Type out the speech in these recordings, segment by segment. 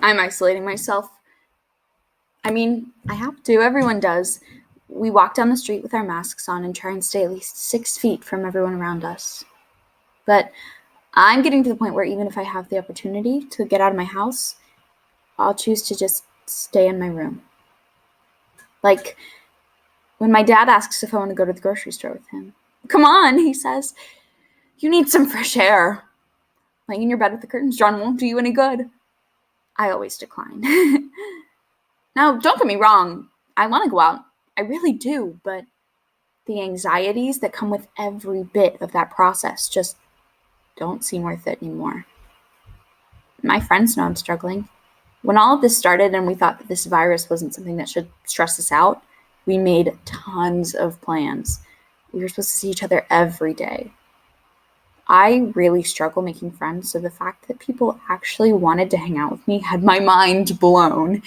I'm isolating myself. I mean, I have to. Everyone does. We walk down the street with our masks on and try and stay at least 6 feet from everyone around us. But I'm getting to the point where even if I have the opportunity to get out of my house, I'll choose to just stay in my room. Like when my dad asks if I want to go to the grocery store with him. Come on, he says. You need some fresh air. Laying in your bed with the curtains drawn won't do you any good. I always decline. Now, don't get me wrong. I want to go out. I really do, but the anxieties that come with every bit of that process just don't seem worth it anymore. My friends know I'm struggling. When all of this started and we thought that this virus wasn't something that should stress us out, we made tons of plans. We were supposed to see each other every day. I really struggle making friends, so the fact that people actually wanted to hang out with me had my mind blown.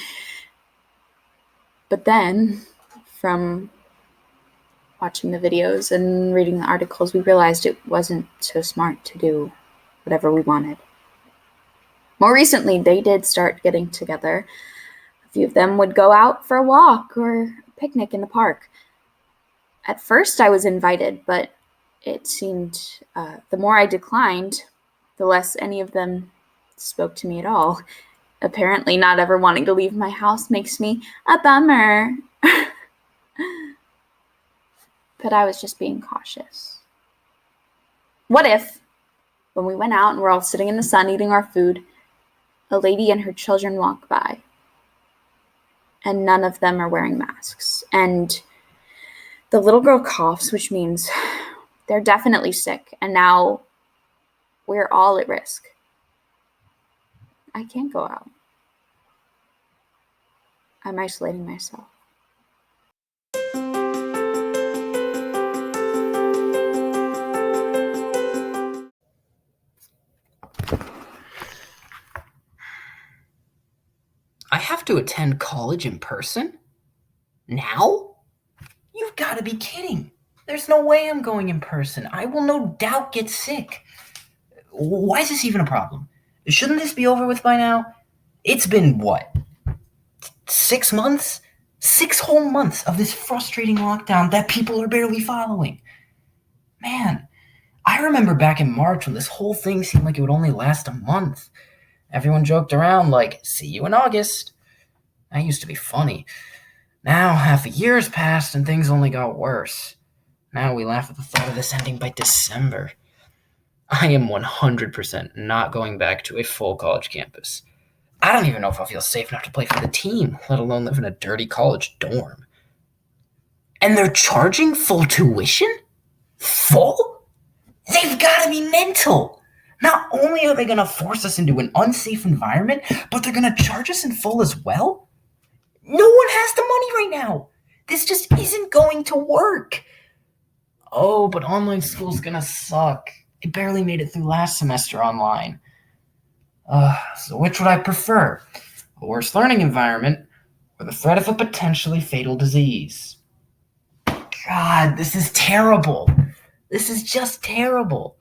But then, from watching the videos and reading the articles, we realized it wasn't so smart to do whatever we wanted. More recently, they did start getting together. A few of them would go out for a walk or a picnic in the park. At first, I was invited, but it seemed the more I declined, the less any of them spoke to me at all. Apparently, not ever wanting to leave my house makes me a bummer. But I was just being cautious. What if, when we went out and we're all sitting in the sun eating our food, a lady and her children walk by, and none of them are wearing masks, and the little girl coughs, which means they're definitely sick, and now we're all at risk. I can't go out. I'm isolating myself. I have to attend college in person? Now? You've got to be kidding. There's no way I'm going in person. I will no doubt get sick. Why is this even a problem? Shouldn't this be over with by now? It's been, what, 6 months? 6 whole months of this frustrating lockdown that people are barely following. Man, I remember back in March when this whole thing seemed like it would only last a month. Everyone joked around like, see you in August. That used to be funny. Now half a year has passed and things only got worse. Now we laugh at the thought of this ending by December. I am 100% not going back to a full college campus. I don't even know if I'll feel safe enough to play for the team, let alone live in a dirty college dorm. And they're charging full tuition? Full? They've got to be mental. Not only are they going to force us into an unsafe environment, but they're going to charge us in full as well? No one has the money right now. This just isn't going to work. Oh, but online school's going to suck. I barely made it through last semester online. So which would I prefer? A worse learning environment or the threat of a potentially fatal disease? God, this is terrible. This is just terrible.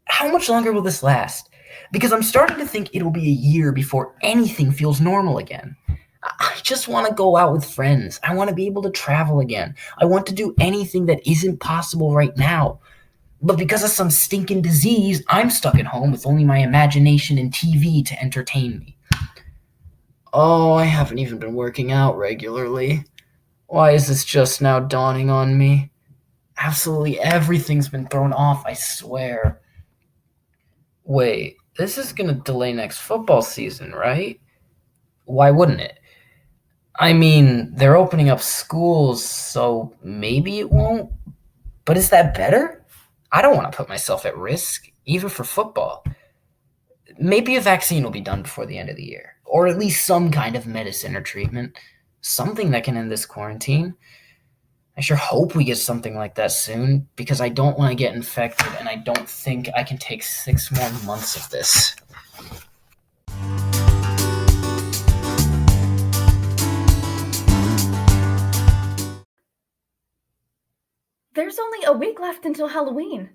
How much longer will this last? Because I'm starting to think it'll be a year before anything feels normal again. I just want to go out with friends. I want to be able to travel again. I want to do anything that isn't possible right now. But because of some stinking disease, I'm stuck at home with only my imagination and TV to entertain me. Oh, I haven't even been working out regularly. Why is this just now dawning on me? Absolutely everything's been thrown off, I swear. Wait, this is going to delay next football season, right? Why wouldn't it? I mean, they're opening up schools, so maybe it won't. But is that better? I don't want to put myself at risk, even for football. Maybe a vaccine will be done before the end of the year, or at least some kind of medicine or treatment, something that can end this quarantine. I sure hope we get something like that soon, because I don't want to get infected, and I don't think I can take 6 more months of this. There's only a week left until Halloween.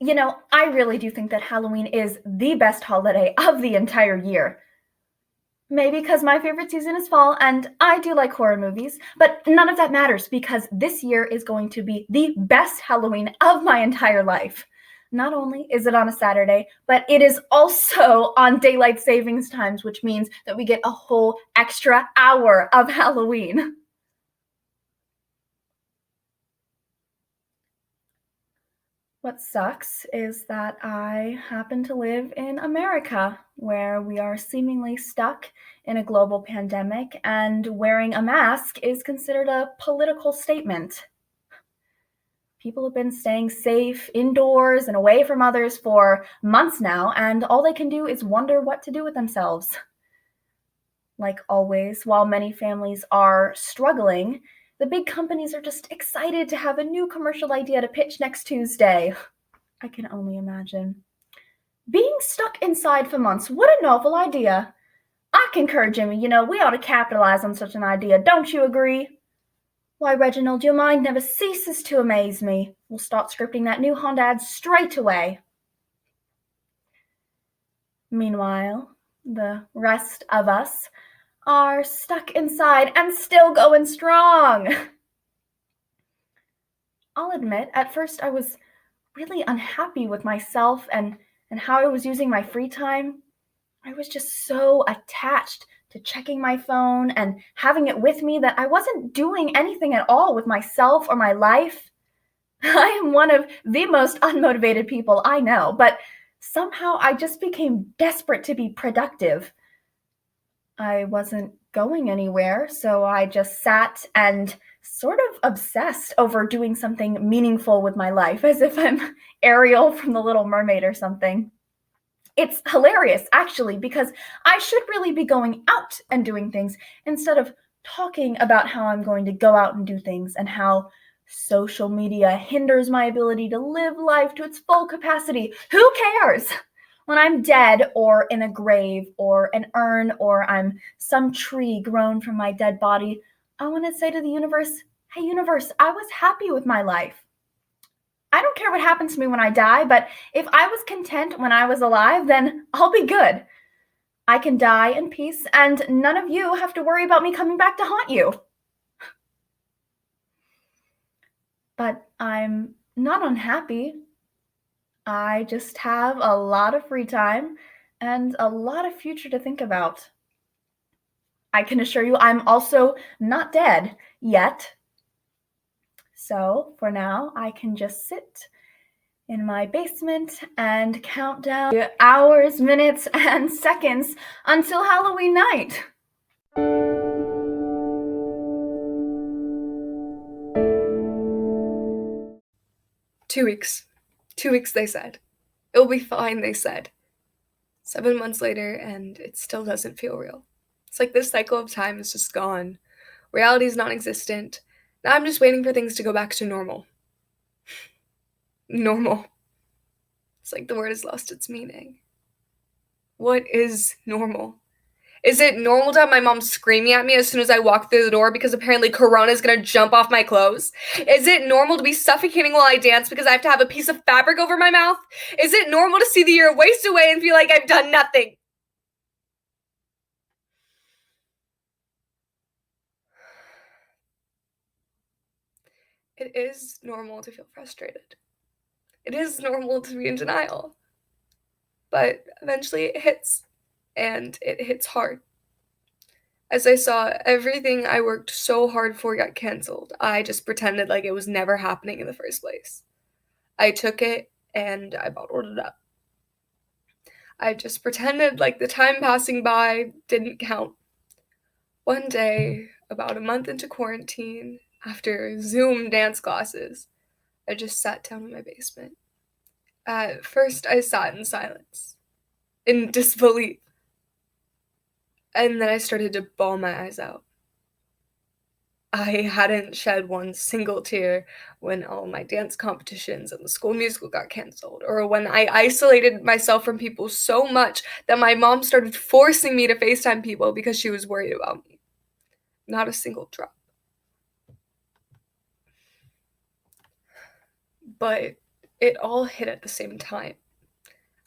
You know, I really do think that Halloween is the best holiday of the entire year. Maybe because my favorite season is fall, and I do like horror movies, but none of that matters because this year is going to be the best Halloween of my entire life. Not only is it on a Saturday, but it is also on daylight savings times, which means that we get a whole extra hour of Halloween. What sucks is that I happen to live in America, where we are seemingly stuck in a global pandemic, and wearing a mask is considered a political statement. People have been staying safe indoors and away from others for months now, and all they can do is wonder what to do with themselves. Like always, while many families are struggling, the big companies are just excited to have a new commercial idea to pitch next Tuesday. I can only imagine. Being stuck inside for months, what a novel idea. I concur, Jimmy. We ought to capitalize on such an idea. Don't you agree? Why, Reginald, your mind never ceases to amaze me. We'll start scripting that new Honda ad straight away. Meanwhile, the rest of us are stuck inside and still going strong. I'll admit, at first I was really unhappy with myself and how I was using my free time. I was just so attached to checking my phone and having it with me that I wasn't doing anything at all with myself or my life. I am one of the most unmotivated people I know, but somehow I just became desperate to be productive. I wasn't going anywhere, so I just sat and sort of obsessed over doing something meaningful with my life, as if I'm Ariel from The Little Mermaid or something. It's hilarious, actually, because I should really be going out and doing things instead of talking about how I'm going to go out and do things and how social media hinders my ability to live life to its full capacity. Who cares? When I'm dead or in a grave or an urn or I'm some tree grown from my dead body, I want to say to the universe, hey, universe, I was happy with my life. I don't care what happens to me when I die, but if I was content when I was alive, then I'll be good. I can die in peace, and none of you have to worry about me coming back to haunt you. But I'm not unhappy. I just have a lot of free time and a lot of future to think about. I can assure you I'm also not dead yet. So for now, I can just sit in my basement and count down the hours, minutes, and seconds until Halloween night. Two weeks, they said. It'll be fine, they said. 7 months later, and it still doesn't feel real. It's like this cycle of time is just gone. Reality is non-existent. Now I'm just waiting for things to go back to normal. Normal. It's like the word has lost its meaning. What is normal? Is it normal to have my mom screaming at me as soon as I walk through the door because apparently Corona is gonna jump off my clothes? Is it normal to be suffocating while I dance because I have to have a piece of fabric over my mouth? Is it normal to see the year waste away and feel like I've done nothing? It is normal to feel frustrated. It is normal to be in denial. But eventually it hits, and it hits hard. As I saw everything I worked so hard for got canceled, I just pretended like it was never happening in the first place. I took it and I bottled it up. I just pretended like the time passing by didn't count. One day, about a month into quarantine, after Zoom dance classes, I just sat down in my basement. At first, I sat in silence, in disbelief, and then I started to bawl my eyes out. I hadn't shed one single tear when all my dance competitions and the school musical got canceled, or when I isolated myself from people so much that my mom started forcing me to FaceTime people because she was worried about me. Not a single drop. But it all hit at the same time.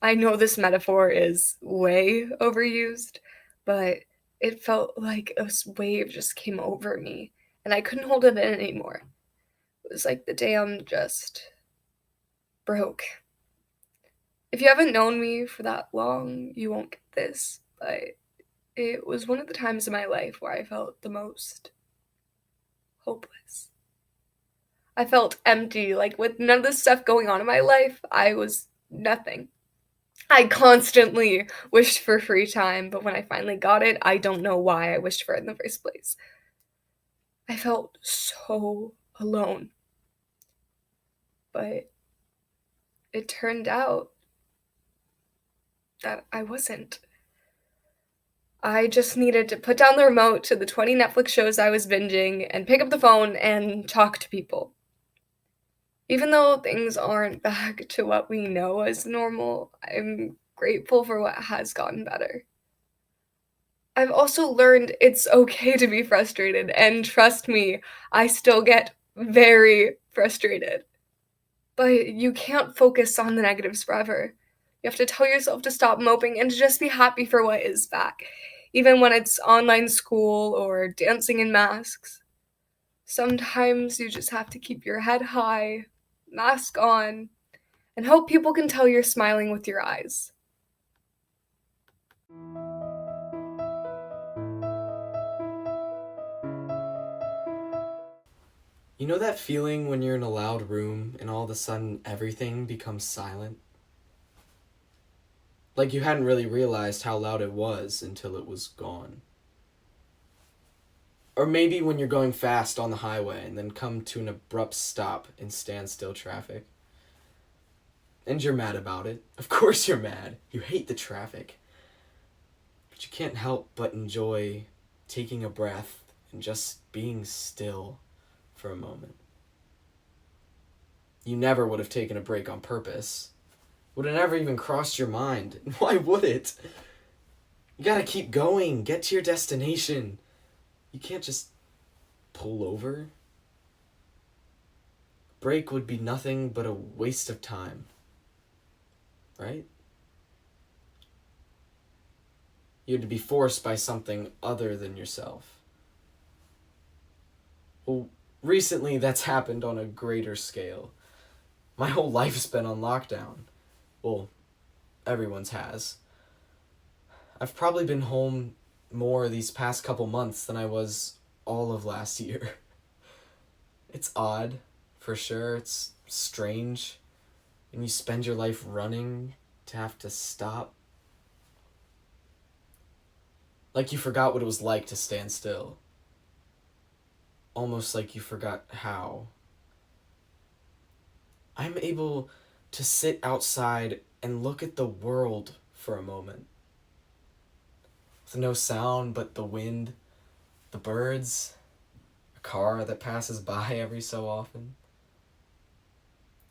I know this metaphor is way overused, but it felt like a wave just came over me, and I couldn't hold it in anymore. It was like the day I'm just broke. If you haven't known me for that long, you won't get this, but it was one of the times in my life where I felt the most hopeless. I felt empty, like with none of this stuff going on in my life, I was nothing. I constantly wished for free time, but when I finally got it, I don't know why I wished for it in the first place. I felt so alone. But it turned out that I wasn't. I just needed to put down the remote to the 20 Netflix shows I was binging and pick up the phone and talk to people. Even though things aren't back to what we know as normal, I'm grateful for what has gotten better. I've also learned it's okay to be frustrated, and trust me, I still get very frustrated. But you can't focus on the negatives forever. You have to tell yourself to stop moping and to just be happy for what is back, even when it's online school or dancing in masks. Sometimes you just have to keep your head high, mask on, and hope people can tell you're smiling with your eyes. You know that feeling when you're in a loud room and all of a sudden everything becomes silent? Like you hadn't really realized how loud it was until it was gone. Or maybe when you're going fast on the highway and then come to an abrupt stop in standstill traffic. And you're mad about it. Of course you're mad. You hate the traffic. But you can't help but enjoy taking a breath and just being still for a moment. You never would have taken a break on purpose. Would have never even crossed your mind. Why would it? You gotta keep going. Get to your destination. You can't just pull over. Break would be nothing but a waste of time. Right? You had to be forced by something other than yourself. Well, recently that's happened on a greater scale. My whole life's been on lockdown. Well, everyone's has. I've probably been home more these past couple months than I was all of last year. It's odd, for sure. It's strange. And you spend your life running to have to stop. Like you forgot what it was like to stand still. Almost like you forgot how. I'm able to sit outside and look at the world for a moment. With no sound but the wind, the birds, a car that passes by every so often.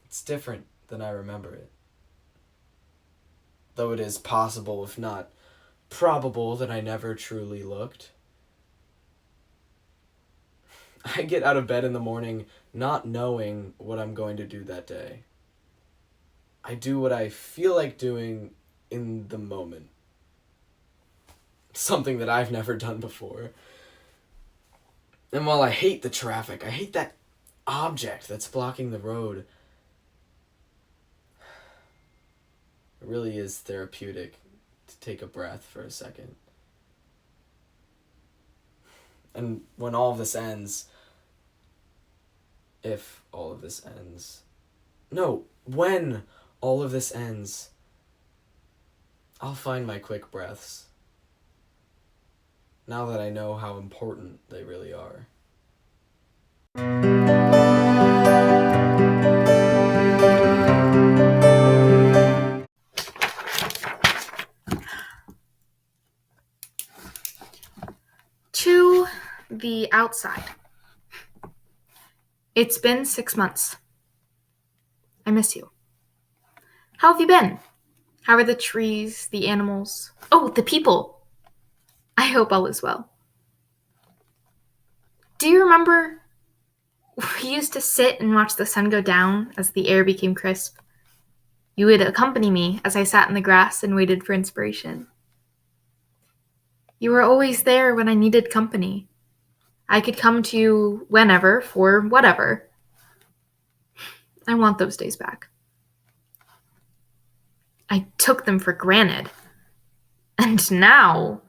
It's different than I remember it. Though it is possible, if not probable, that I never truly looked. I get out of bed in the morning not knowing what I'm going to do that day. I do what I feel like doing in the moment. Something that I've never done before. And while I hate the traffic, I hate that object that's blocking the road. It really is therapeutic to take a breath for a second. And when all of this ends, if all of this ends, no, when all of this ends, I'll find my quick breaths. Now that I know how important they really are. To the outside. It's been 6 months. I miss you. How have you been? How are the trees, the animals? Oh, the people. I hope all is well. Do you remember we used to sit and watch the sun go down as the air became crisp? You would accompany me as I sat in the grass and waited for inspiration. You were always there when I needed company. I could come to you whenever for whatever. I want those days back. I took them for granted. And now,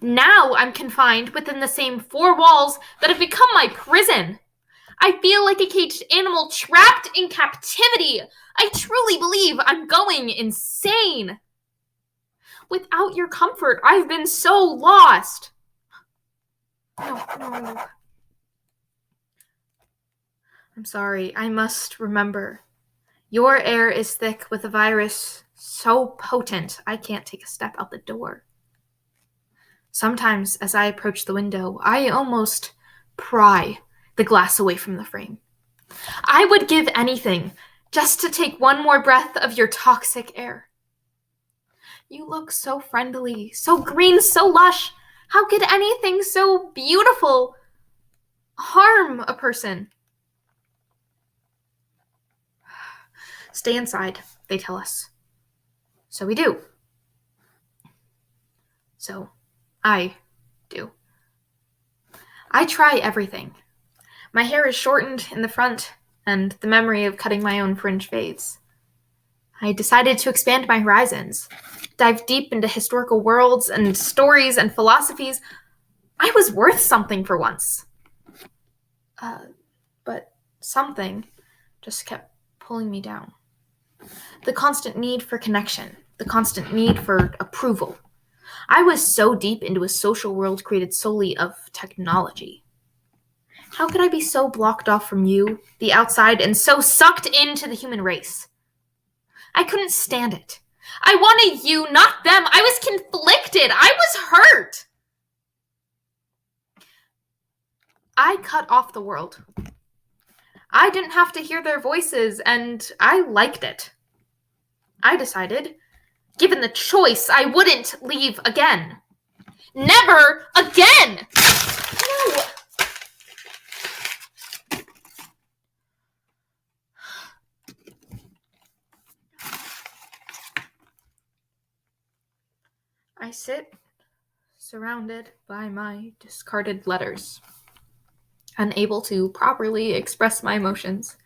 now I'm confined within the same four walls that have become my prison. I feel like a caged animal trapped in captivity. I truly believe I'm going insane. Without your comfort, I've been so lost. No. I'm sorry, I must remember. Your air is thick with a virus so potent I can't take a step out the door. Sometimes, as I approach the window, I almost pry the glass away from the frame. I would give anything just to take one more breath of your toxic air. You look so friendly, so green, so lush. How could anything so beautiful harm a person? Stay inside, they tell us. So we do. So I do. I try everything. My hair is shortened in the front, and the memory of cutting my own fringe fades. I decided to expand my horizons, dive deep into historical worlds and stories and philosophies. I was worth something for once. But something just kept pulling me down. The constant need for connection, the constant need for approval. I was so deep into a social world created solely of technology. How could I be so blocked off from you, the outside, and so sucked into the human race? I couldn't stand it. I wanted you, not them. I was conflicted. I was hurt. I cut off the world. I didn't have to hear their voices, and I liked it. I decided, given the choice, I wouldn't leave again. Never again! No! I sit, surrounded by my discarded letters, unable to properly express my emotions,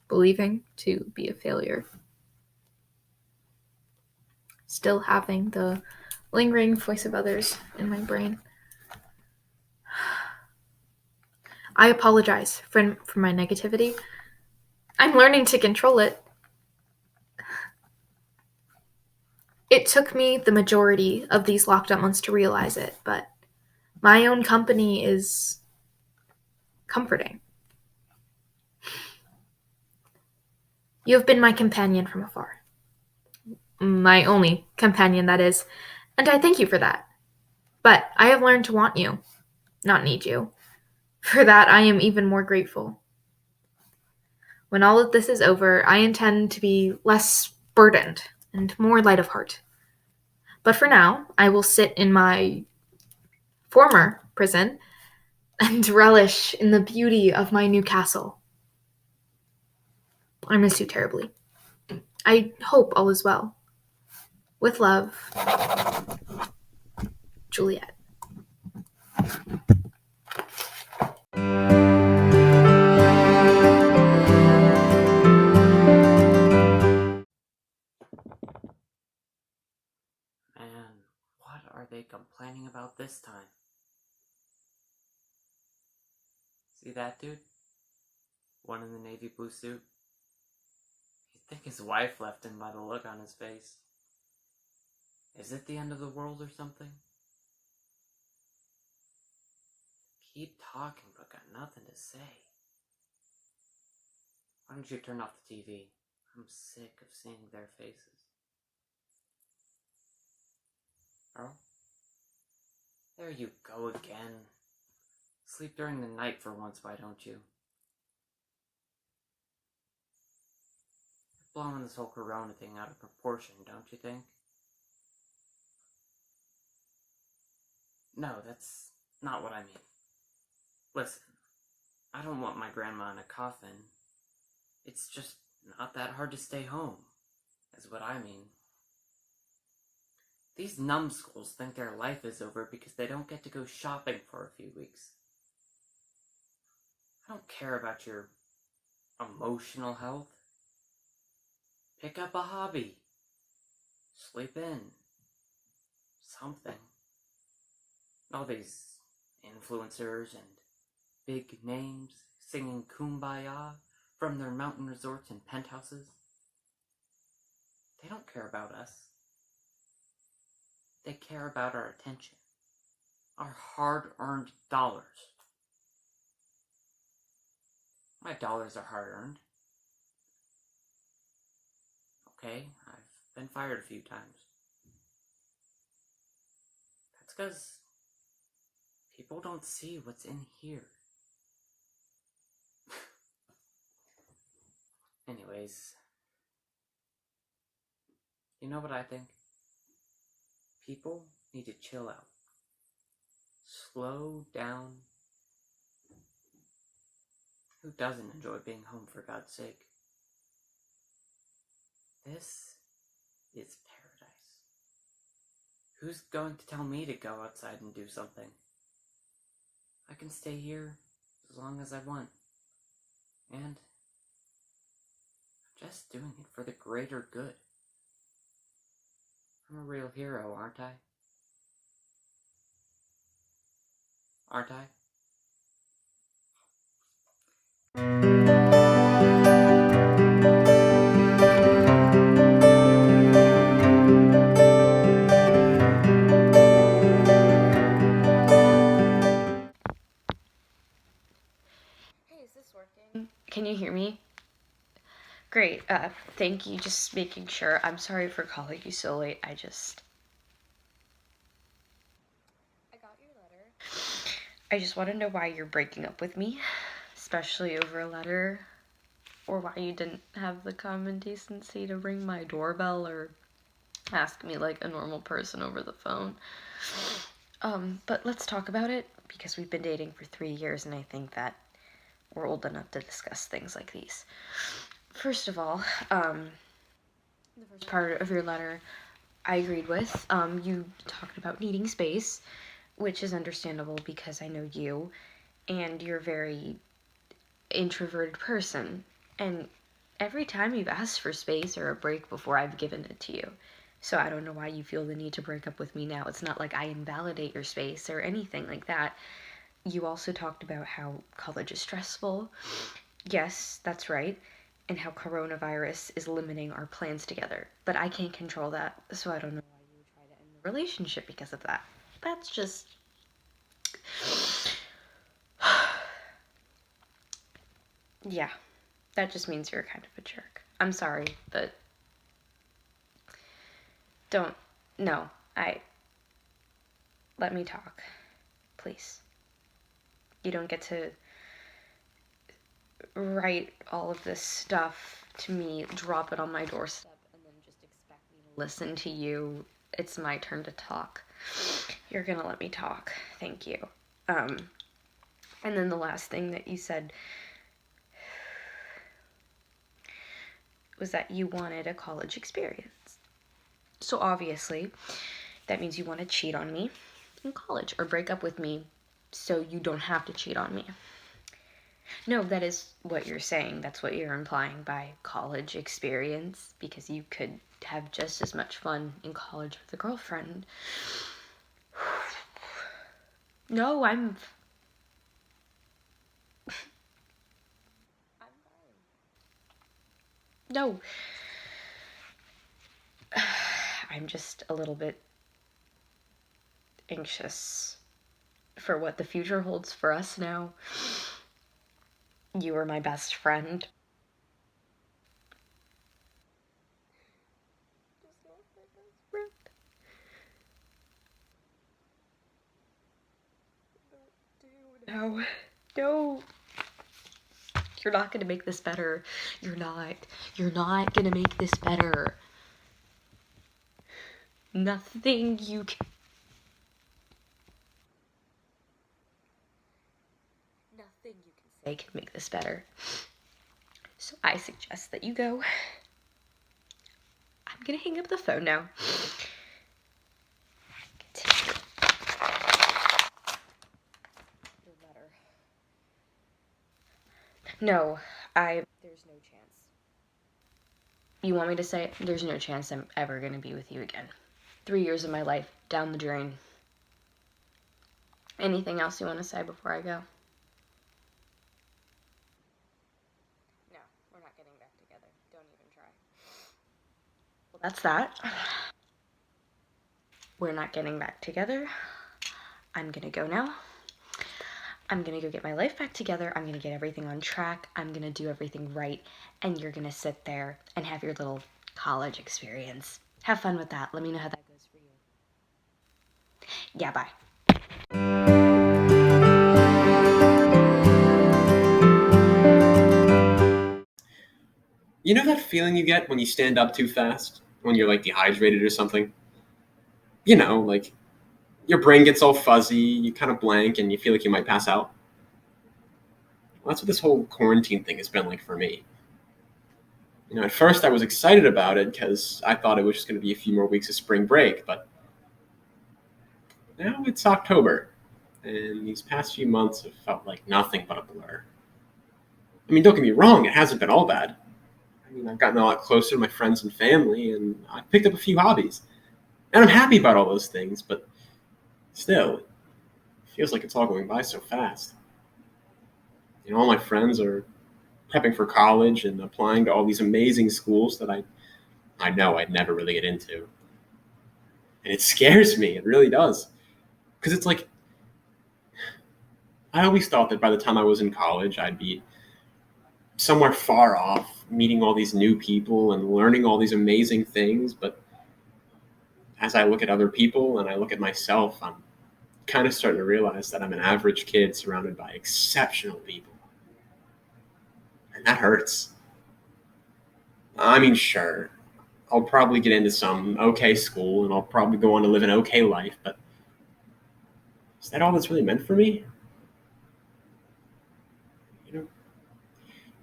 believing to be a failure. Still having the lingering voice of others in my brain. I apologize for my negativity. I'm learning to control it. It took me the majority of these locked up months to realize it, but my own company is comforting. You have been my companion from afar. My only companion, that is, and I thank you for that. But I have learned to want you, not need you. For that, I am even more grateful. When all of this is over, I intend to be less burdened and more light of heart. But for now, I will sit in my former prison and relish in the beauty of my new castle. I miss you terribly. I hope all is well. With love, Juliet. Man, what are they complaining about this time? See that dude? One in the navy blue suit? You'd think his wife left him by the look on his face. Is it the end of the world or something? Keep talking but got nothing to say. Why don't you turn off the TV? I'm sick of seeing their faces. Earl? There you go again. Sleep during the night for once, why don't you? You're blowing this whole corona thing out of proportion, don't you think? No, that's not what I mean. Listen, I don't want my grandma in a coffin. It's just not that hard to stay home, is what I mean. These numbskulls think their life is over because they don't get to go shopping for a few weeks. I don't care about your emotional health. Pick up a hobby. Sleep in. Something. All these influencers and big names singing Kumbaya from their mountain resorts and penthouses. They don't care about us. They care about our attention. Our hard-earned dollars. My dollars are hard-earned. Okay, I've been fired a few times. That's because people don't see what's in here. Anyways, you know what I think? People need to chill out. Slow down. Who doesn't enjoy being home, for God's sake? This is paradise. Who's going to tell me to go outside and do something? I can stay here as long as I want. And I'm just doing it for the greater good. I'm a real hero, aren't I? Aren't I? Hey, is this working? Can you hear me? Great. Thank you. Just making sure. I'm sorry for calling you so late. I just got your letter. I just want to know why you're breaking up with me, especially over a letter, or why you didn't have the common decency to ring my doorbell or ask me like a normal person over the phone. But let's talk about it, because we've been dating for 3 years and I think that we're old enough to discuss things like these. First of all, the first part of your letter I agreed with. You talked about needing space, which is understandable because I know you, and you're a very introverted person. And every time you've asked for space or a break before, I've given it to you. So I don't know why you feel the need to break up with me now. It's not like I invalidate your space or anything like that. You also talked about how college is stressful. Yes, that's right. And how coronavirus is limiting our plans together. But I can't control that, so I don't know why you would try to end the relationship because of that. That's just... yeah, that just means you're kind of a jerk. I'm sorry, but... don't... no, let me talk. Please. You don't get to write all of this stuff to me, drop it on my doorstep, and then just expect me to listen to you. It's my turn to talk. You're gonna let me talk. Thank you. And then the last thing that you said was that you wanted a college experience. So obviously, that means you want to cheat on me in college or break up with me so you don't have to cheat on me. No, that is what you're saying. That's what you're implying by college experience, because you could have just as much fun in college with a girlfriend. No, I'm no. I'm just a little bit anxious for what the future holds for us now. You were my best friend. Just not my best friend. No, no. You're not gonna make this better. You're not. You're not gonna make this better. Nothing you can... nothing you can say can make this better. So I suggest that you go. I'm gonna hang up the phone now. No, there's no chance. You want me to say it? There's no chance I'm ever gonna be with you again. 3 years of my life, down the drain. Anything else you want to say before I go? No, we're not getting back together. Don't even try. Well, that's that. We're not getting back together. I'm gonna go now. I'm gonna go get my life back together. I'm gonna get everything on track. I'm gonna do everything right. And you're gonna sit there and have your little college experience. Have fun with that. Let me know how that goes for you. Yeah, bye. You know that feeling you get when you stand up too fast? When you're like dehydrated or something? You know, like your brain gets all fuzzy, you kind of blank, and you feel like you might pass out. Well, that's what this whole quarantine thing has been like for me. You know, at first I was excited about it because I thought it was just going to be a few more weeks of spring break, but now it's October, and these past few months have felt like nothing but a blur. I mean, don't get me wrong, it hasn't been all bad. I mean, I've gotten a lot closer to my friends and family, and I've picked up a few hobbies. And I'm happy about all those things, but still, it feels like it's all going by so fast. You know, all my friends are prepping for college and applying to all these amazing schools that I know I'd never really get into. And it scares me, it really does. Because it's like, I always thought that by the time I was in college, I'd be somewhere far off, meeting all these new people and learning all these amazing things. But as I look at other people and I look at myself, I'm kind of starting to realize that I'm an average kid surrounded by exceptional people. And that hurts. I mean, sure, I'll probably get into some okay school and I'll probably go on to live an okay life, but is that all that's really meant for me? You know,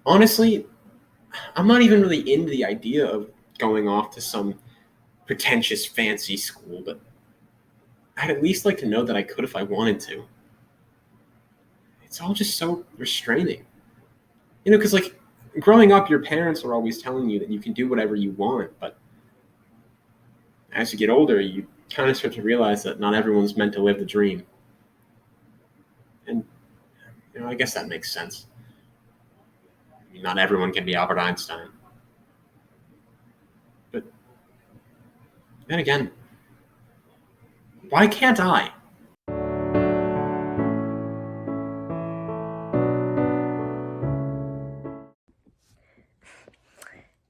honestly, I'm not even really into the idea of going off to some pretentious fancy school, but I'd at least like to know that I could if I wanted to. It's all just so restraining. You know, because like growing up, your parents are always telling you that you can do whatever you want, but as you get older, you kind of start to realize that not everyone's meant to live the dream. And, you know, I guess that makes sense. I mean, not everyone can be Albert Einstein. But then again, why can't I?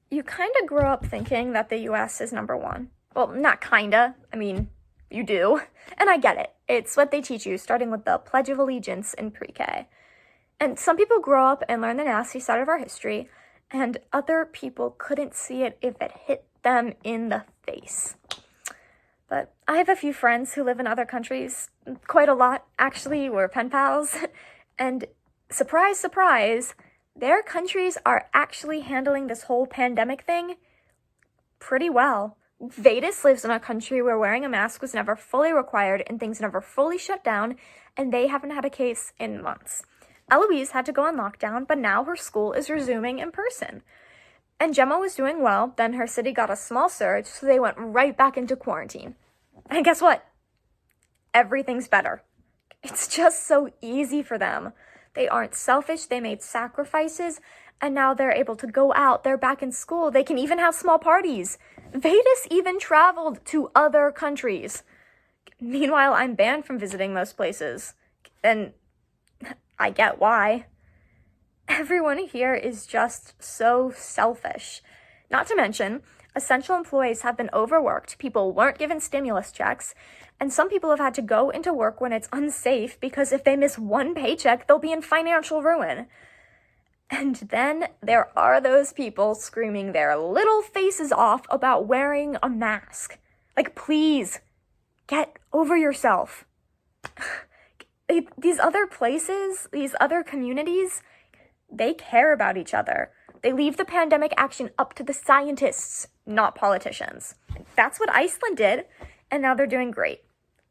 You kind of grow up thinking that the US is number one. Well, not kinda. I mean, you do. And I get it. It's what they teach you, starting with the Pledge of Allegiance in pre-K. And some people grow up and learn the nasty side of our history, and other people couldn't see it if it hit them in the face. But I have a few friends who live in other countries, quite a lot, actually. We're pen pals. And surprise, surprise, their countries are actually handling this whole pandemic thing pretty well. Vedas lives in a country where wearing a mask was never fully required and things never fully shut down, and they haven't had a case in months. Eloise had to go on lockdown, but now her school is resuming in person. And Gemma was doing well, then her city got a small surge, so they went right back into quarantine. And guess what? Everything's better. It's just so easy for them. They aren't selfish, they made sacrifices, and now they're able to go out, they're back in school, they can even have small parties. Vedas even traveled to other countries. Meanwhile, I'm banned from visiting those places. And I get why. Everyone here is just so selfish. Not to mention, essential employees have been overworked, people weren't given stimulus checks, and some people have had to go into work when it's unsafe because if they miss one paycheck, they'll be in financial ruin. And then there are those people screaming their little faces off about wearing a mask. Like, please, get over yourself. These other places, these other communities, they care about each other. They leave the pandemic action up to the scientists, not politicians. That's what Iceland did, and now they're doing great.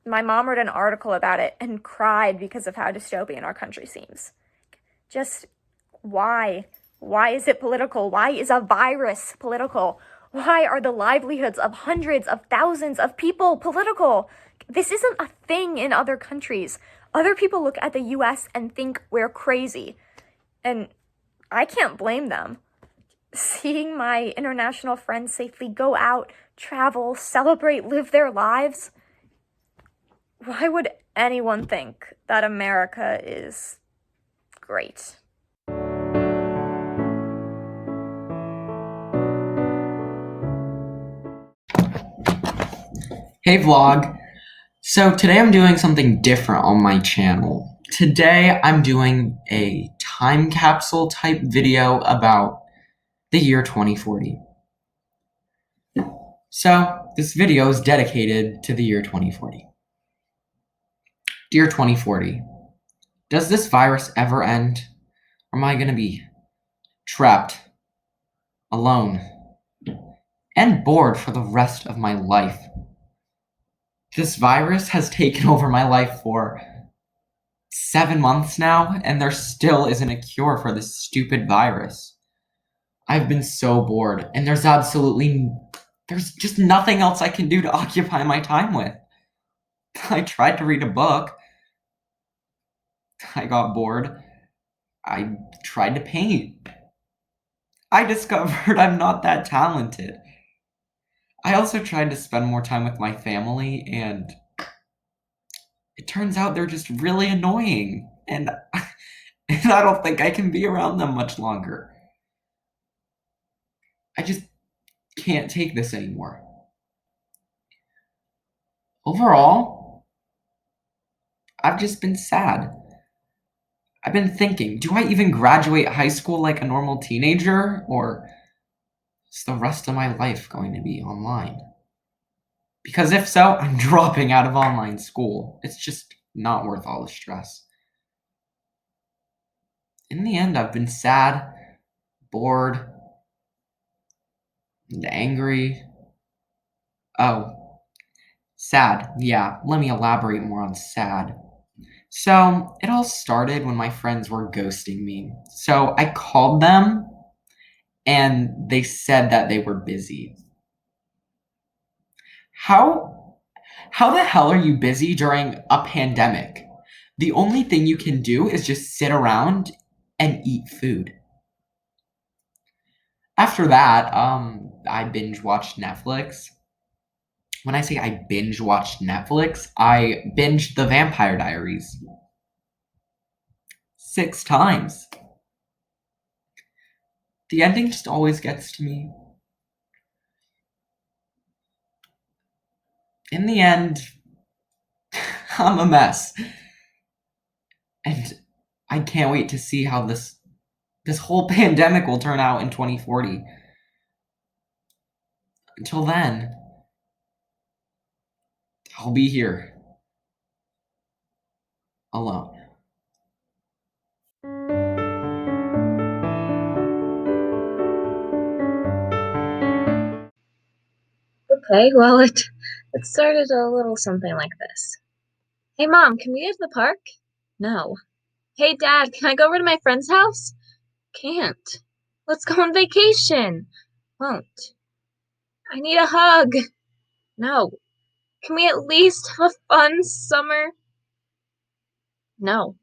My mom wrote an article about it and cried because of how dystopian our country seems. Just Why? Why is it political? Why is a virus political? Why are the livelihoods of hundreds of thousands of people political? This isn't a thing in other countries. Other people look at the US and think we're crazy. And I can't blame them. Seeing my international friends safely go out, travel, celebrate, live their lives. Why would anyone think that America is great? Hey vlog. So today I'm doing something different on my channel. Today I'm doing a time capsule type video about the year 2040. So this video is dedicated to the year 2040. Dear 2040, does this virus ever end? Or am I gonna be trapped, alone, and bored for the rest of my life? This virus has taken over my life for 7 months now, and there still isn't a cure for this stupid virus. I've been so bored, and there's just nothing else I can do to occupy my time with. I tried to read a book. I got bored. I tried to paint. I discovered I'm not that talented. I also tried to spend more time with my family, and it turns out they're just really annoying, and I don't think I can be around them much longer. I just can't take this anymore. Overall, I've just been sad. I've been thinking, do I even graduate high school like a normal teenager, or is the rest of my life going to be online? Because if so, I'm dropping out of online school. It's just not worth all the stress. In the end, I've been sad, bored, and angry. Oh, sad. Yeah, let me elaborate more on sad. So, it all started when my friends were ghosting me. So, I called them, and they said that they were busy. How the hell are you busy during a pandemic? The only thing you can do is just sit around and eat food. After that, I binge watched Netflix. When I say I binge watched Netflix, I binged The Vampire Diaries 6 times. The ending just always gets to me. In the end, I'm a mess. And I can't wait to see how this whole pandemic will turn out in 2040. Until then, I'll be here. Alone. Okay, well, it started a little something like this. Hey, Mom, can we go to the park? No. Hey, Dad, can I go over to my friend's house? Can't. Let's go on vacation. Won't. I need a hug. No. Can we at least have a fun summer? No.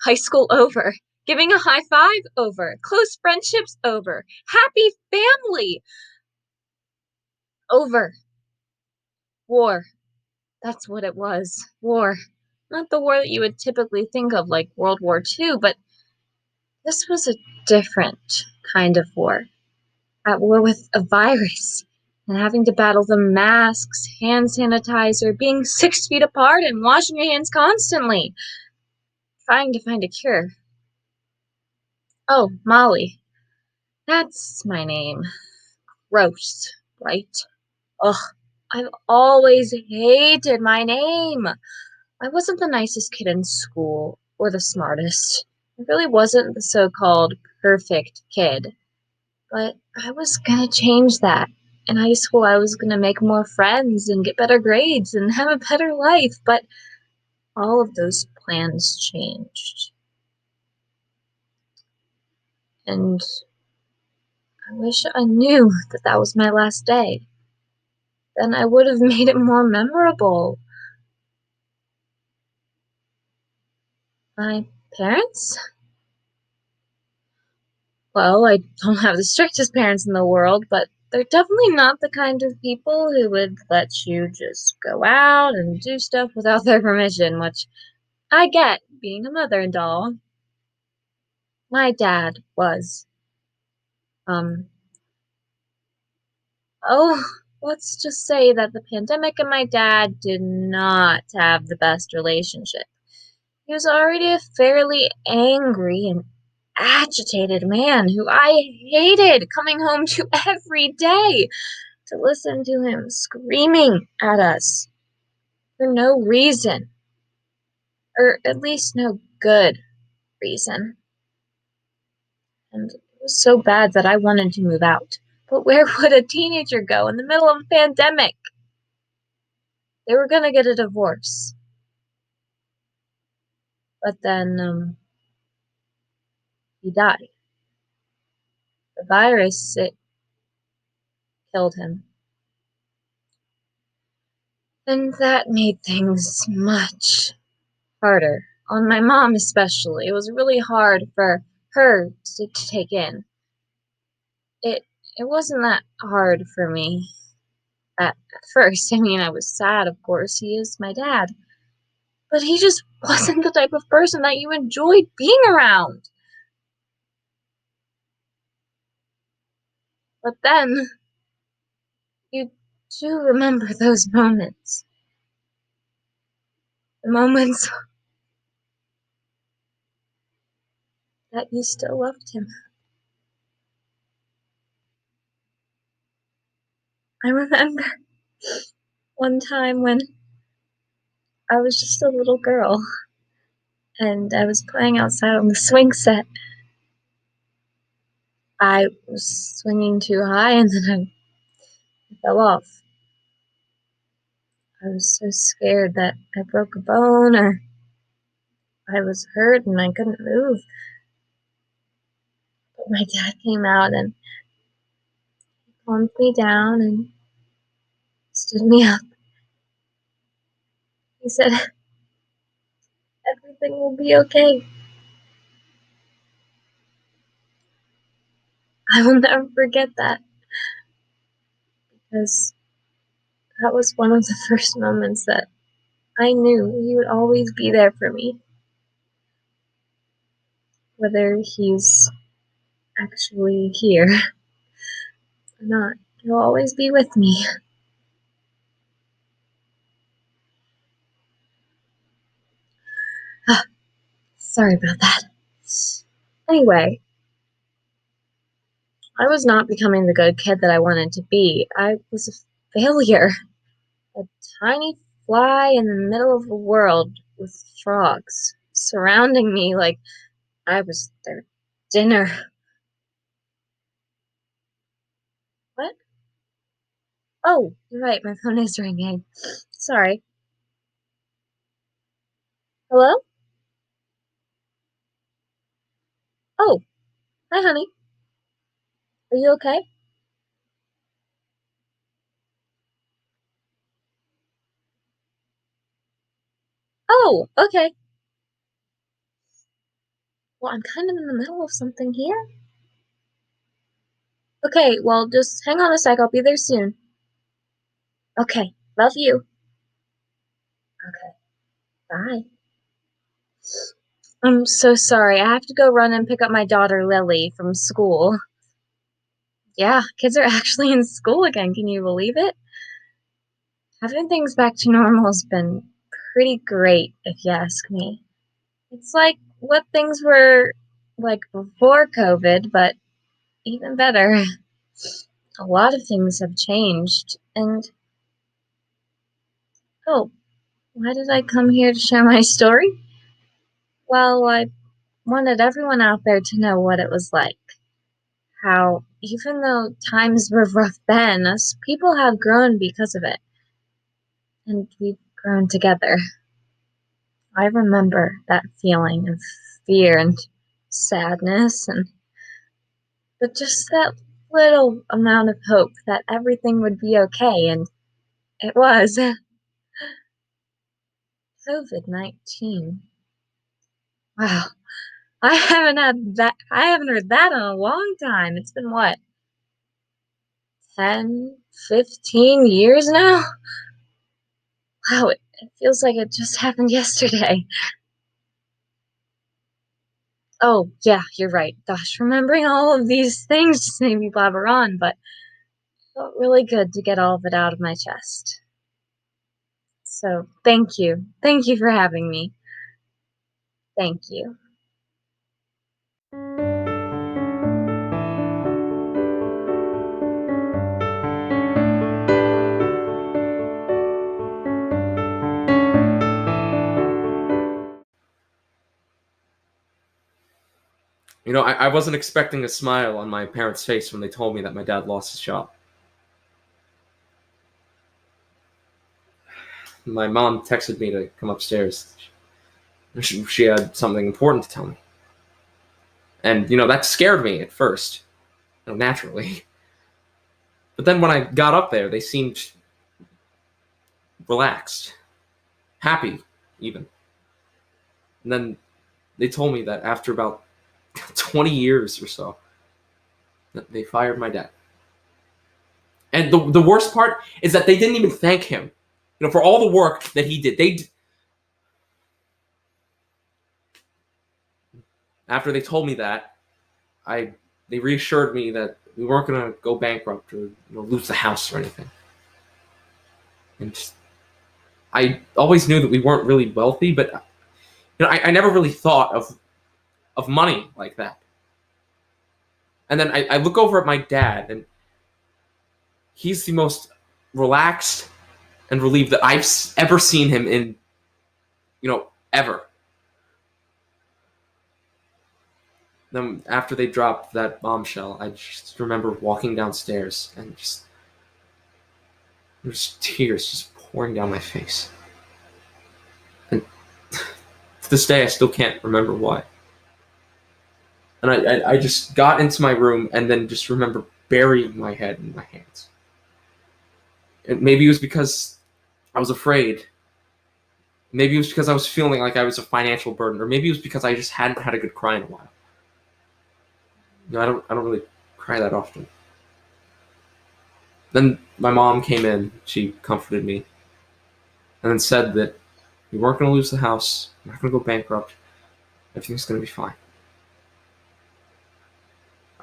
High school over. Giving a high five over. Close friendships over. Happy family over. War. That's what it was. War. Not the war that you would typically think of, like World War II, but this was a different kind of war. At war with a virus, and having to battle the masks, hand sanitizer, being 6 feet apart, and washing your hands constantly. Trying to find a cure. Oh, Molly. That's my name. Gross, right? Ugh, I've always hated my name. I wasn't the nicest kid in school, or the smartest. I really wasn't the so-called perfect kid. But I was gonna change that. In high school, I was gonna make more friends and get better grades and have a better life, but all of those plans changed. And I wish I knew that that was my last day. Then I would have made it more memorable. My parents? Well, I don't have the strictest parents in the world, but they're definitely not the kind of people who would let you just go out and do stuff without their permission, which I get, being a mother and all. My dad was. Oh, let's just say that the pandemic and my dad did not have the best relationship. He was already a fairly angry and agitated man who I hated coming home to every day to listen to him screaming at us for no reason, or at least no good reason. And it was so bad that I wanted to move out. But where would a teenager go in the middle of a pandemic? They were gonna get a divorce. But then, he died. The virus, it killed him. And that made things much harder. On my mom especially. It was really hard for her to take in. It wasn't that hard for me at first. I mean, I was sad, of course. He is my dad. But he just wasn't the type of person that you enjoyed being around. But then, you do remember those moments. The moments that you still loved him. I remember one time when I was just a little girl and I was playing outside on the swing set. I was swinging too high and then I fell off. I was so scared that I broke a bone or I was hurt and I couldn't move. But my dad came out and calmed me down and stood me up. He said, everything will be okay. I will never forget that because that was one of the first moments that I knew he would always be there for me. Whether he's actually here or not, he'll always be with me. Sorry about that. Anyway, I was not becoming the good kid that I wanted to be. I was a failure. A tiny fly in the middle of the world with frogs surrounding me like I was their dinner. What? Oh, you're right, my phone is ringing. Sorry. Hello? Oh, hi, honey. Are you okay? Oh, okay. Well, I'm kind of in the middle of something here. Okay, well, just hang on a sec. I'll be there soon. Okay, love you. Okay, bye. I'm so sorry. I have to go run and pick up my daughter Lily from school. Yeah, kids are actually in school again. Can you believe it? Having things back to normal has been pretty great, if you ask me. It's like what things were like before COVID, but even better. A lot of things have changed, and oh, why did I come here to share my story? Well, I wanted everyone out there to know what it was like. How, even though times were rough then, us people have grown because of it. And we've grown together. I remember that feeling of fear and sadness and but just that little amount of hope that everything would be okay, and it was. COVID-19. Wow. I haven't heard that in a long time. It's been what, 10, 15 years now? Wow, it feels like it just happened yesterday. Oh, yeah, you're right. Gosh, remembering all of these things just made me blabber on, but it felt really good to get all of it out of my chest. So, thank you. Thank you for having me. Thank you. You know, I wasn't expecting a smile on my parents' face when they told me that my dad lost his job. My mom texted me to come upstairs. She had something important to tell me. And, that scared me at first, naturally. But then when I got up there, they seemed relaxed, happy, even. And then they told me that after about 20 years or so, that they fired my dad. And the worst part is that they didn't even thank him, for all the work that he did. After they told me that, they reassured me that we weren't going to go bankrupt or lose the house or anything. And I always knew that we weren't really wealthy, but I never really thought of money like that. And then I look over at my dad, and he's the most relaxed and relieved that I've ever seen him in, ever. Then after they dropped that bombshell, I just remember walking downstairs and there's tears just pouring down my face. And to this day, I still can't remember why. And I just got into my room and then just remember burying my head in my hands. And maybe it was because I was afraid. Maybe it was because I was feeling like I was a financial burden, or maybe it was because I just hadn't had a good cry in a while. I don't really cry that often. Then my mom came in, she comforted me, and then said that we weren't going to lose the house, we're not going to go bankrupt, everything's going to be fine.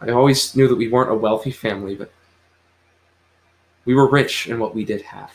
I always knew that we weren't a wealthy family, but we were rich in what we did have.